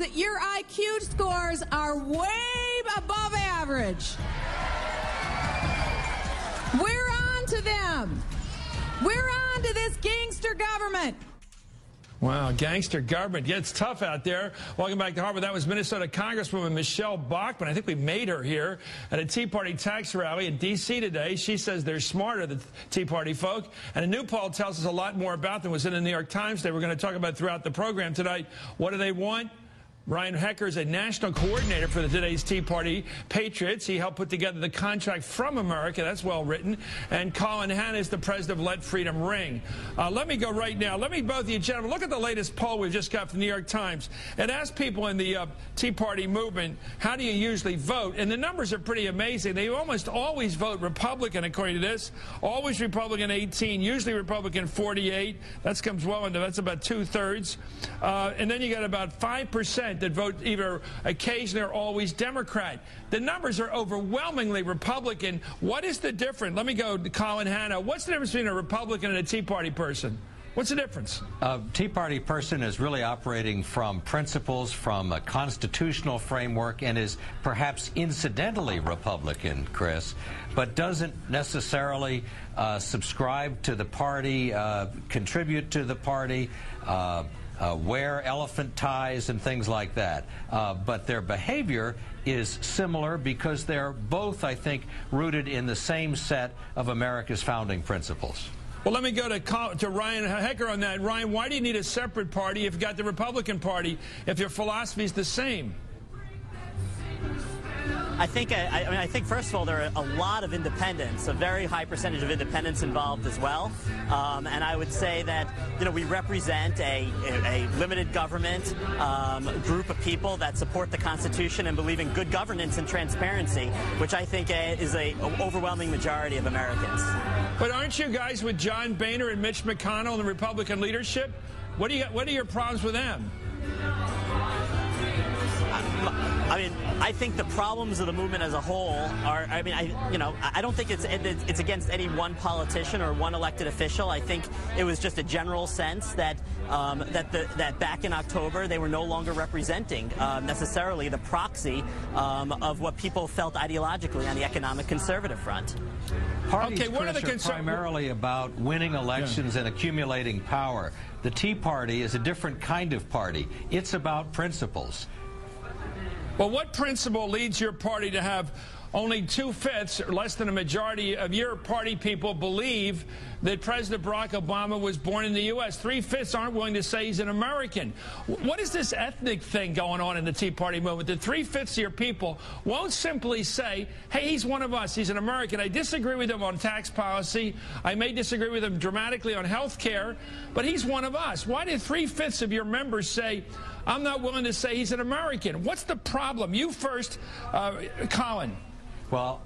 that your IQ scores are way above average. We're on to them. We're on to this gangster government. Wow, gangster government. Yeah, it's tough out there. Welcome back to Harvard. That was Minnesota Congresswoman Michelle Bachmann. I think we made her here at a Tea Party tax rally in D.C. today. She says they're smarter, the Tea Party folk. And a new poll tells us a lot more about them. It was in the New York Times today. We're going to talk about throughout the program tonight. What do they want? Ryan Hecker is a national coordinator for today's Tea Party Patriots. He helped put together the Contract from America. That's well written. And Colin Hanna is the president of Let Freedom Ring. Let me go right now. Let me, both of you gentlemen, look at the latest poll we've just got from the New York Times. It asked people in the Tea Party movement, how do you usually vote? And the numbers are pretty amazing. They almost always vote Republican, according to this. Always Republican 18, usually Republican 48. That comes well into, that's about 2/3. And then you got about 5% that vote either occasionally or always Democrat. The numbers are overwhelmingly Republican. What is the difference? Let me go to Colin Hanna. What's the difference between a Republican and a Tea Party person? What's the difference? A Tea Party person is really operating from principles, from a constitutional framework, and is perhaps incidentally Republican, Chris, but doesn't necessarily subscribe to the party, contribute to the party, wear elephant ties and things like that. But their behavior is similar because they're both, I think, rooted in the same set of America's founding principles. Well, let me go to Ryan Hecker on that. Ryan, why do you need a separate party if you've got the Republican Party, if your philosophy is the same? I think first of all, there are a lot of independents, a very high percentage of independents involved as well. And I would say that, we represent a limited government group of people that support the Constitution and believe in good governance and transparency, which I think is an overwhelming majority of Americans. But aren't you guys with John Boehner and Mitch McConnell and the Republican leadership? What are your problems with them? I think the problems of the movement as a whole are, I don't think it's against any one politician or one elected official. I think it was just a general sense that that back in October they were no longer representing necessarily the proxy of what people felt ideologically on the economic conservative front. Parties, Chris, are primarily about winning elections and accumulating power. The Tea Party is a different kind of party. It's about principles. Well, what principle leads your party to have only 2/5, or less than a majority of your party people believe that President Barack Obama was born in the U.S.? 3/5 aren't willing to say he's an American. What is this ethnic thing going on in the Tea Party movement? That 3/5 of your people won't simply say, hey, he's one of us, he's an American. I disagree with him on tax policy. I may disagree with him dramatically on health care, but he's one of us. Why did 3/5 of your members say, I'm not willing to say he's an American? What's the problem? You first, Colin. Well,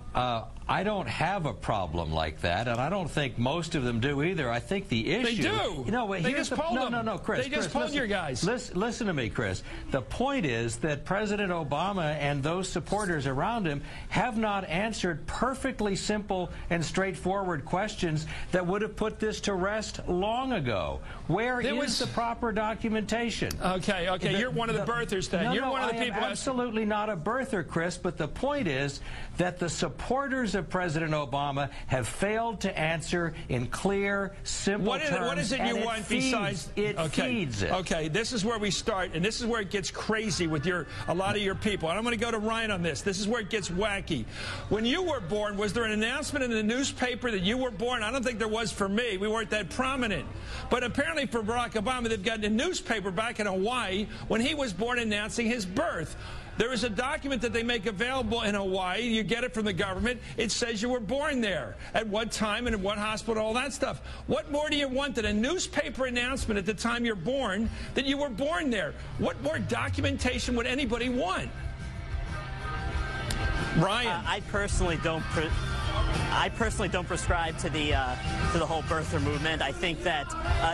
I don't have a problem like that, and I don't think most of them do either. I think the issue... They do. They just polled them. No, Chris. They just polled your guys. Listen to me, Chris. The point is that President Obama and those supporters around him have not answered perfectly simple and straightforward questions that would have put this to rest long ago. Where is the proper documentation? Okay. You're one of the birthers then. You're one of the people... absolutely not a birther, Chris, but the point is that the supporters of President Obama have failed to answer in clear, simple terms. What is it you want besides... It feeds it. Okay, this is where we start, and this is where it gets crazy with a lot of your people. And I'm going to go to Ryan on this. This is where it gets wacky. When you were born, was there an announcement in the newspaper that you were born? I don't think there was for me. We weren't that prominent. But apparently for Barack Obama, they've got a newspaper back in Hawaii when he was born announcing his birth. There is a document that they make available in Hawaii. You get it from the government. It says you were born there, at what time and at what hospital, all that stuff. What more do you want than a newspaper announcement at the time you're born that you were born there? What more documentation would anybody want? Ryan. I personally don't... I personally don't prescribe to the whole birther movement. I think that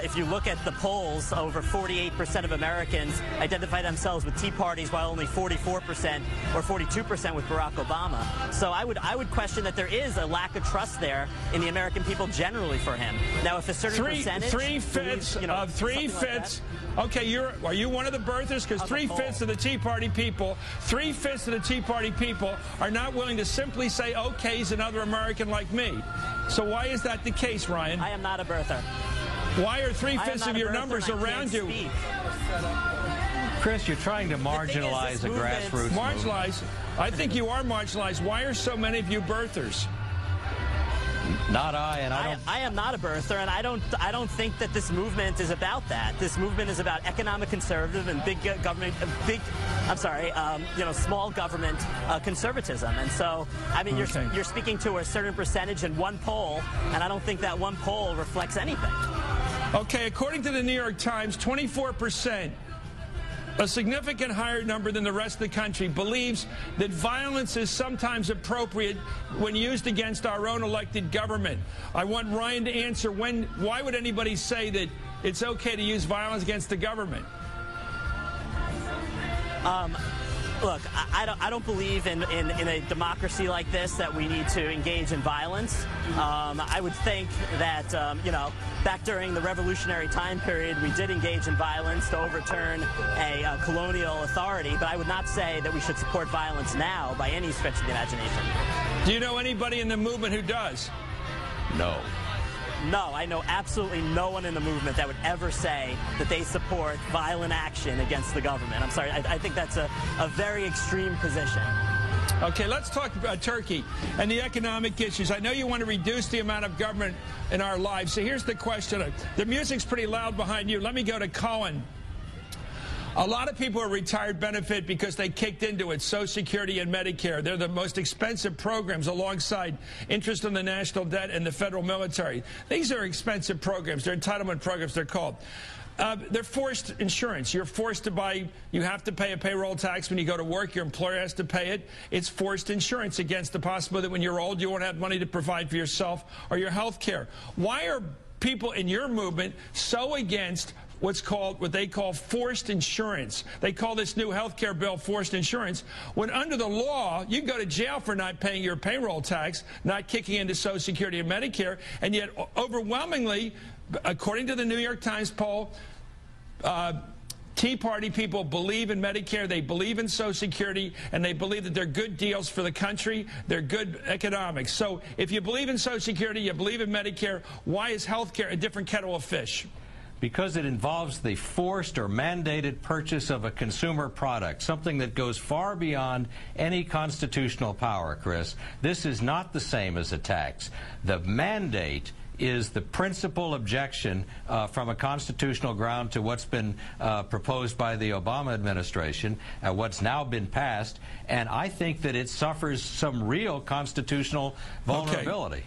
if you look at the polls, over 48% of Americans identify themselves with Tea Parties, while only 44% or 42% with Barack Obama. So I would question that there is a lack of trust there in the American people generally for him. Now, if a certain percentage, three-fifths of three-fifths. Okay, are you one of the birthers? Because three-fifths of the Tea Party people, three-fifths of the Tea Party people are not willing to simply say, okay, he's another American like me. So why is that the case, Ryan? I am not a birther. Why are three-fifths of your numbers around you? Chris, you're trying to marginalize a grassroots marginalize. I think you are marginalized. Why are so many of you birthers? Not I, and I am not a birther, and I don't think that this movement is about that. This movement is about economic conservative and big government, small government conservatism. And so, I mean, you're speaking to a certain percentage in one poll, and I don't think that one poll reflects anything. Okay, according to the New York Times, 24%. A significant higher number than the rest of the country believes that violence is sometimes appropriate when used against our own elected government. I want Ryan to answer why would anybody say that it's okay to use violence against the government? Look, I don't believe in a democracy like this that we need to engage in violence. I would think that, back during the revolutionary time period, we did engage in violence to overturn a colonial authority, but I would not say that we should support violence now by any stretch of the imagination. Do you know anybody in the movement who does? No. No, I know absolutely no one in the movement that would ever say that they support violent action against the government. I'm sorry, I think that's a very extreme position. Okay, let's talk about Turkey and the economic issues. I know you want to reduce the amount of government in our lives. So here's the question. The music's pretty loud behind you. Let me go to Cohen. A lot of people are retired benefit because they kicked into it, Social Security and Medicare. They're the most expensive programs alongside interest on the national debt and the federal military. These are expensive programs. They're entitlement programs, they're called. They're forced insurance. You're forced to buy, you have to pay a payroll tax when you go to work. Your employer has to pay it. It's forced insurance against the possibility that when you're old, you won't have money to provide for yourself or your health care. Why are people in your movement so against what they call forced insurance? They call this new health care bill forced insurance, when under the law, you can go to jail for not paying your payroll tax, not kicking into Social Security and Medicare, and yet overwhelmingly, according to the New York Times poll, Tea Party people believe in Medicare, they believe in Social Security, and they believe that they're good deals for the country, they're good economics. So if you believe in Social Security, you believe in Medicare, why is health care a different kettle of fish? Because it involves the forced or mandated purchase of a consumer product, something that goes far beyond any constitutional power, Chris. This is not the same as a tax. The mandate is the principal objection from a constitutional ground to what's been proposed by the Obama administration, what's now been passed, and I think that it suffers some real constitutional vulnerability. Okay.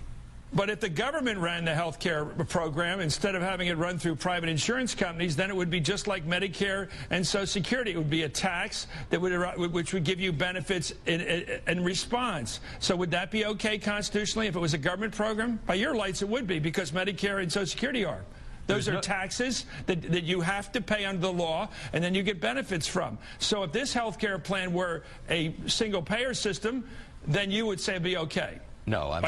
But if the government ran the health care program, instead of having it run through private insurance companies, then it would be just like Medicare and Social Security. It would be a tax that which would give you benefits in response. So would that be okay constitutionally if it was a government program? By your lights, it would be, because Medicare and Social Security are. Those are taxes that you have to pay under the law, and then you get benefits from. So if this health care plan were a single-payer system, then you would say it'd be okay. No, I'm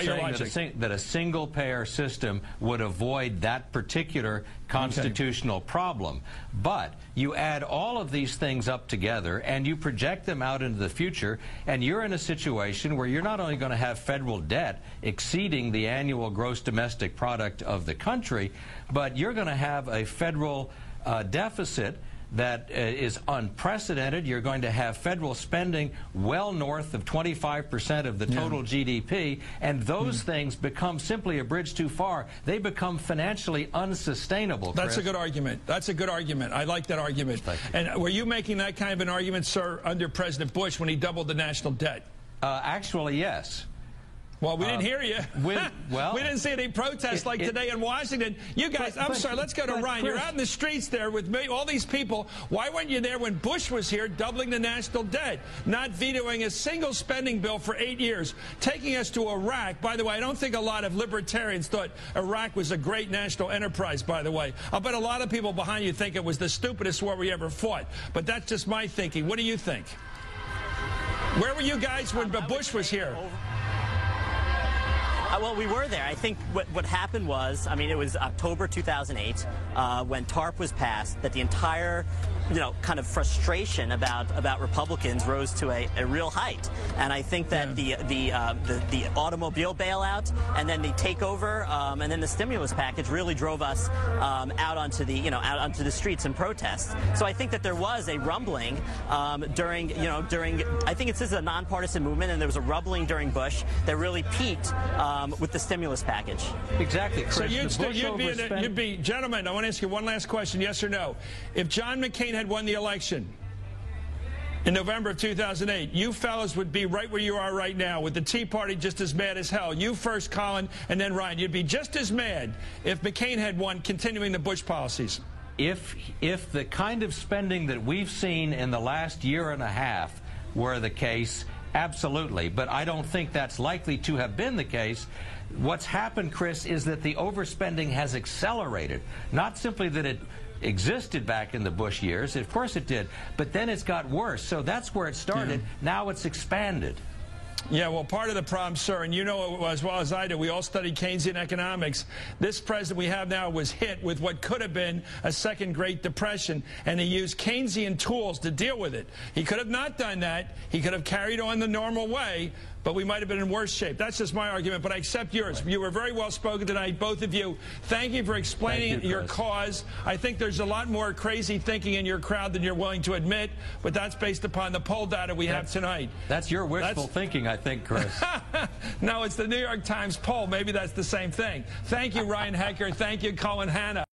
saying that a single-payer system would avoid that particular constitutional problem. But you add all of these things up together and you project them out into the future, and you're in a situation where you're not only going to have federal debt exceeding the annual gross domestic product of the country, but you're going to have a federal deficit that is unprecedented. You're going to have federal spending well north of 25% of the total GDP, and those things become simply a bridge too far. They become financially unsustainable, Chris. That's a good argument. That's a good argument. I like that argument. And were you making that kind of an argument, sir, under President Bush when he doubled the national debt? Actually, yes. Well, we didn't hear you. We didn't see any protests like today in Washington. You guys, I'm sorry, let's go to Ryan. You're out in the streets there with me, all these people. Why weren't you there when Bush was here doubling the national debt, not vetoing a single spending bill for 8 years, taking us to Iraq? By the way, I don't think a lot of libertarians thought Iraq was a great national enterprise, by the way. I'll bet a lot of people behind you think it was the stupidest war we ever fought. But that's just my thinking. What do you think? Where were you guys when Bush was here? Well, we were there. I think what happened was, I mean, it was October 2008 when TARP was passed, that the entire, kind of frustration about Republicans rose to a real height. And I think that the automobile bailout and then the takeover and then the stimulus package really drove us out onto the streets and protests. So I think that there was a rumbling during I think this is a nonpartisan movement, and there was a rumbling during Bush that really peaked with the stimulus package. Exactly, Chris. So you'd be, gentlemen, I want to ask you one last question, yes or no. If John McCain had won the election in November of 2008, you fellas would be right where you are right now, with the Tea Party just as mad as hell. You first, Colin, and then Ryan. You'd be just as mad if McCain had won, continuing the Bush policies. If the kind of spending that we've seen in the last year and a half were the case, absolutely. But I don't think that's likely to have been the case. What's happened, Chris, is that the overspending has accelerated. Not simply that it existed back in the Bush years. Of course it did. But then it's got worse. So that's where it started. Now it's expanded. Yeah, well, part of the problem, sir, and you know as well as I do, we all studied Keynesian economics. This president we have now was hit with what could have been a second Great Depression, and he used Keynesian tools to deal with it. He could have not done that. He could have carried on the normal way, but we might have been in worse shape. That's just my argument, but I accept yours. You were very well spoken tonight, both of you. Thank you for explaining your cause. I think there's a lot more crazy thinking in your crowd than you're willing to admit, but that's based upon the poll data we have tonight. That's your wishful thinking, I think, Chris. No, it's the New York Times poll. Maybe that's the same thing. Thank you, Ryan Hecker. Thank you, Colin Hanna.